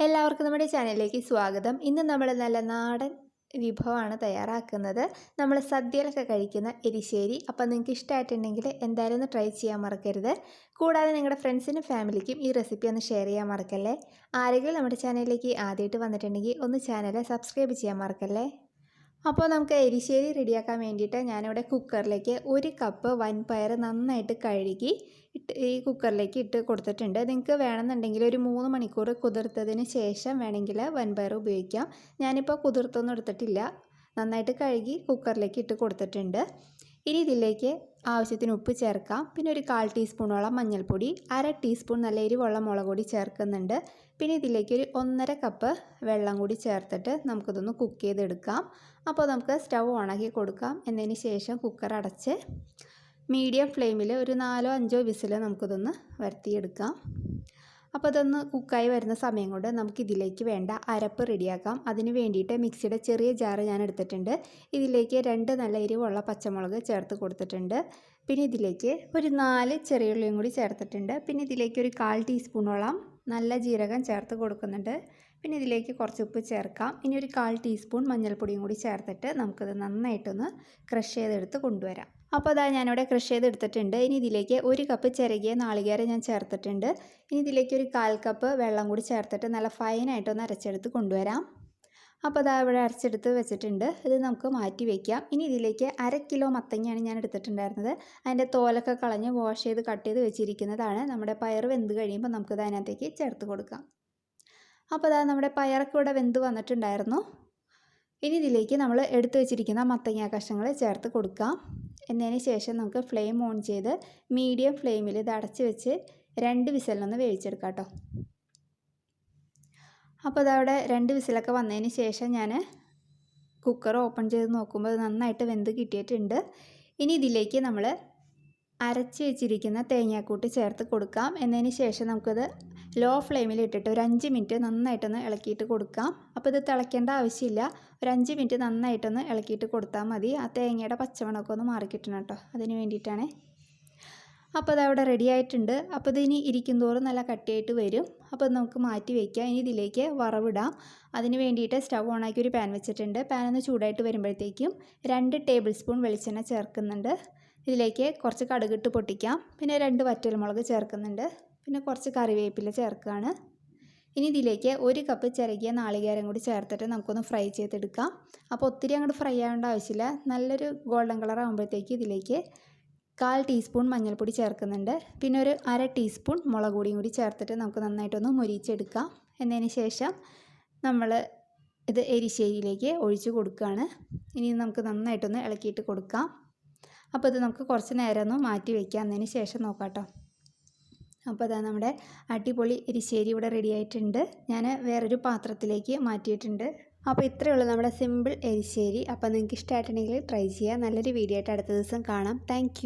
എല്ലാവർക്കും നമ്മുടെ ചാനലിലേക്ക് സ്വാഗതം. ഇന്ന് നമ്മൾ നല്ല നാടൻ വിഭവമാണ് തയ്യാറാക്കുന്നത്. നമ്മൾ സദ്യയിലൊക്കെ കഴിക്കുന്ന എരിശ്ശേരി. അപ്പോൾ നിങ്ങൾക്ക് ഇഷ്ടമായിട്ടുണ്ടെങ്കിൽ എന്തായാലും ഒന്ന് ട്രൈ ചെയ്യാൻ മറക്കരുത്. കൂടാതെ നിങ്ങളുടെ ഫ്രണ്ട്സിനും ഫാമിലിക്കും ഈ റെസിപ്പി ഒന്ന് ഷെയർ ചെയ്യാൻ മറക്കല്ലേ. ആരെങ്കിലും നമ്മുടെ ചാനലിലേക്ക് ആദ്യമായിട്ട് വന്നിട്ടുണ്ടെങ്കിൽ ഒന്ന് ചാനൽ സബ്സ്ക്രൈബ് ചെയ്യാൻ മറക്കല്ലേ. അപ്പോൾ നമുക്ക് എരിശ്ശേരി റെഡിയാക്കാൻ വേണ്ടിയിട്ട് ഞാനിവിടെ കുക്കറിലേക്ക് 1 കപ്പ് വൻപയർ നന്നായിട്ട് കഴുകി ഈ കുക്കറിലേക്ക് ഇട്ട് കൊടുത്തിട്ടുണ്ട്. നിങ്ങൾക്ക് വേണമെന്നുണ്ടെങ്കിൽ ഒരു 3 മണിക്കൂർ കുതിർത്തതിന് ശേഷം വേണമെങ്കിൽ വൻപയർ ഉപയോഗിക്കാം. ഞാനിപ്പോൾ കുതിർത്തൊന്നും എടുത്തിട്ടില്ല, നന്നായിട്ട് കഴുകി കുക്കറിലേക്ക് ഇട്ട് കൊടുത്തിട്ടുണ്ട്. ഇനി ഇതിലേക്ക് ആവശ്യത്തിന് ഉപ്പ് ചേർക്കാം. പിന്നെ ഒരു 1/4 ടീസ്പൂണോളം മഞ്ഞൾപ്പൊടി, 1/2 ടീസ്പൂൺ നല്ല എരിവുള്ള മുളക് പൊടി ചേർക്കുന്നുണ്ട്. പിന്നെ ഇതിലേക്ക് ഒരു 1.5 കപ്പ് വെള്ളം കൂടി ചേർത്തിട്ട് നമുക്കിതൊന്ന് കുക്ക് ചെയ്തെടുക്കാം. അപ്പോൾ നമുക്ക് സ്റ്റവ് ഓണാക്കി കൊടുക്കാം. എന്നതിന് ശേഷം കുക്കർ അടച്ച് മീഡിയം ഫ്ലെയിമിൽ ഒരു 4-5 വിസിൽ നമുക്കിതൊന്ന് വരുത്തിയെടുക്കാം. അപ്പോൾ ഇതൊന്ന് കുക്കായി വരുന്ന സമയം കൊണ്ട് നമുക്കിതിലേക്ക് വേണ്ട അരപ്പ് റെഡിയാക്കാം. അതിന് വേണ്ടിയിട്ട് മിക്സിയുടെ ചെറിയ ജാറ് ഞാൻ എടുത്തിട്ടുണ്ട്. ഇതിലേക്ക് 2 നല്ല എരിവുള്ള പച്ചമുളക് ചേർത്ത് കൊടുത്തിട്ടുണ്ട്. പിന്നെ ഇതിലേക്ക് ഒരു 4 ചെറിയ ഉള്ളിയും കൂടി ചേർത്തിട്ടുണ്ട്. പിന്നെ ഇതിലേക്ക് ഒരു 1/4 ടീസ്പൂണോളം നല്ല ജീരകം ചേർത്ത് കൊടുക്കുന്നുണ്ട്. പിന്നെ ഇതിലേക്ക് കുറച്ച് ഉപ്പ് ചേർക്കാം. ഇനി ഒരു 1/4 ടീസ്പൂൺ മഞ്ഞൾപ്പൊടിയും കൂടി ചേർത്തിട്ട് നമുക്കത് നന്നായിട്ടൊന്ന് ക്രഷ് ചെയ്തെടുത്ത് കൊണ്ടുവരാം. അപ്പോൾ അതാ ഞാനിവിടെ ക്രഷ് ചെയ്തെടുത്തിട്ടുണ്ട്. ഇനി ഇതിലേക്ക് 1 കപ്പ് ചിരകിയ നാളികേരം ഞാൻ ചേർത്തിട്ടുണ്ട്. ഇനി ഇതിലേക്ക് ഒരു 1/4 കപ്പ് വെള്ളം കൂടി ചേർത്തിട്ട് നല്ല ഫൈനായിട്ടൊന്ന് അരച്ചെടുത്ത് കൊണ്ടുവരാം. അപ്പോൾ അതാ ഇവിടെ അരച്ചെടുത്ത് വെച്ചിട്ടുണ്ട്. ഇത് നമുക്ക് മാറ്റി വയ്ക്കാം. ഇനി ഇതിലേക്ക് 1/2 കിലോ മത്തങ്ങയാണ് ഞാൻ എടുത്തിട്ടുണ്ടായിരുന്നത്. അതിൻ്റെ തോലൊക്കെ കളഞ്ഞ് വാഷ് ചെയ്ത് കട്ട് ചെയ്ത് വെച്ചിരിക്കുന്നതാണ്. നമ്മുടെ പയർ വെന്ത് കഴിയുമ്പോൾ നമുക്കിത് അതിനകത്തേക്ക് ചേർത്ത് കൊടുക്കാം. അപ്പോൾ അതാ നമ്മുടെ പയറൊക്കെ ഇവിടെ വെന്ത് വന്നിട്ടുണ്ടായിരുന്നു. ഇനി ഇതിലേക്ക് നമ്മൾ എടുത്തു വെച്ചിരിക്കുന്ന മത്തങ്ങ കഷ്ണങ്ങൾ ചേർത്ത് കൊടുക്കാം. എന്നതിന് ശേഷം നമുക്ക് ഫ്ലെയിം ഓൺ ചെയ്ത് മീഡിയം ഫ്ലെയിമിൽ ഇത് അടച്ച് വെച്ച് 2 വിസിലൊന്ന് വേവിച്ചെടുക്കാം കേട്ടോ. അപ്പോൾ അതവിടെ 2 വിസിലൊക്കെ വന്നതിന് ശേഷം ഞാൻ കുക്കർ ഓപ്പൺ ചെയ്ത് നോക്കുമ്പോൾ അത് നന്നായിട്ട് വെന്ത് കിട്ടിയിട്ടുണ്ട്. ഇനി ഇതിലേക്ക് നമ്മൾ അരച്ച് വെച്ചിരിക്കുന്ന തേങ്ങാക്കൂട്ട് ചേർത്ത് കൊടുക്കാം. എന്നതിന് ശേഷം നമുക്കത് ലോ ഫ്ലെയിമിൽ ഇട്ടിട്ട് ഒരു 5 മിനിറ്റ് നന്നായിട്ടൊന്ന് ഇളക്കിയിട്ട് കൊടുക്കാം. അപ്പോൾ ഇത് തിളയ്ക്കേണ്ട ആവശ്യമില്ല, ഒരു 5 മിനിറ്റ് നന്നായിട്ടൊന്ന് ഇളക്കിയിട്ട് കൊടുത്താൽ മതി. ആ തേങ്ങയുടെ പച്ചമണമൊക്കെ ഒന്ന് മാറിക്കിട്ടണം കേട്ടോ, അതിന് വേണ്ടിയിട്ടാണ്. അപ്പോൾ അതവിടെ റെഡി ആയിട്ടുണ്ട്. അപ്പോൾ ഇതിനി ഇരിക്കുന്തോറും നല്ല കട്ടിയായിട്ട് വരും. അപ്പോൾ നമുക്ക് മാറ്റി വയ്ക്കാം. ഇനി ഇതിലേക്ക് വറവിടാം. അതിന് വേണ്ടിയിട്ട് സ്റ്റവ് ഓണാക്കി ഒരു പാൻ വെച്ചിട്ടുണ്ട്. പാൻ ഒന്ന് ചൂടായിട്ട് വരുമ്പോഴത്തേക്കും 2 ടേബിൾ സ്പൂൺ വെളിച്ചെണ്ണ ചേർക്കുന്നുണ്ട്. ഇതിലേക്ക് കുറച്ച് കടുകിട്ട് പൊട്ടിക്കാം. പിന്നെ 2 വറ്റൽമുളക് ചേർക്കുന്നുണ്ട്. പിന്നെ കുറച്ച് കറിവേപ്പില ചേർക്കുകയാണ്. ഇനി ഇതിലേക്ക് 1 കപ്പ് ചിരകിയ നാളികേരം കൂടി ചേർത്തിട്ട് നമുക്കൊന്ന് ഫ്രൈ ചെയ്തെടുക്കാം. അപ്പോൾ ഒത്തിരി അങ്ങോട്ട് ഫ്രൈ ആവേണ്ട ആവശ്യമില്ല. നല്ലൊരു ഗോൾഡൻ കളർ ആകുമ്പോഴത്തേക്ക് ഇതിലേക്ക് 1/4 ടീസ്പൂൺ മഞ്ഞൾപ്പൊടി ചേർക്കുന്നുണ്ട്. പിന്നെ ഒരു 1/2 ടീസ്പൂൺ മുളക് പൊടിയും കൂടി ചേർത്തിട്ട് നമുക്ക് നന്നായിട്ടൊന്ന് മൊരിച്ചെടുക്കാം. എന്നതിന് ശേഷം നമ്മൾ ഇത് എരിശ്ശേരിയിലേക്ക് ഒഴിച്ച് കൊടുക്കുകയാണ്. ഇനി നമുക്ക് നന്നായിട്ടൊന്ന് ഇളക്കിയിട്ട് കൊടുക്കാം. അപ്പോൾ ഇത് നമുക്ക് കുറച്ച് നേരം ഒന്ന് മാറ്റി വയ്ക്കാം. എന്നതിന് ശേഷം നോക്കാം കേട്ടോ. അപ്പോൾ അതാ നമ്മുടെ അടിപൊളി എരിശ്ശേരി ഇവിടെ റെഡി ആയിട്ടുണ്ട്. ഞാൻ വേറൊരു പാത്രത്തിലേക്ക് മാറ്റിയിട്ടുണ്ട്. അപ്പോൾ ഇത്രയേ ഉള്ളൂ നമ്മുടെ സിമ്പിൾ എരിശ്ശേരി. അപ്പോൾ നിങ്ങൾക്ക് ഇഷ്ടമായിട്ടുണ്ടെങ്കിൽ ട്രൈ ചെയ്യുക. നല്ലൊരു വീഡിയോ ആയിട്ട് അടുത്ത ദിവസം കാണാം. താങ്ക്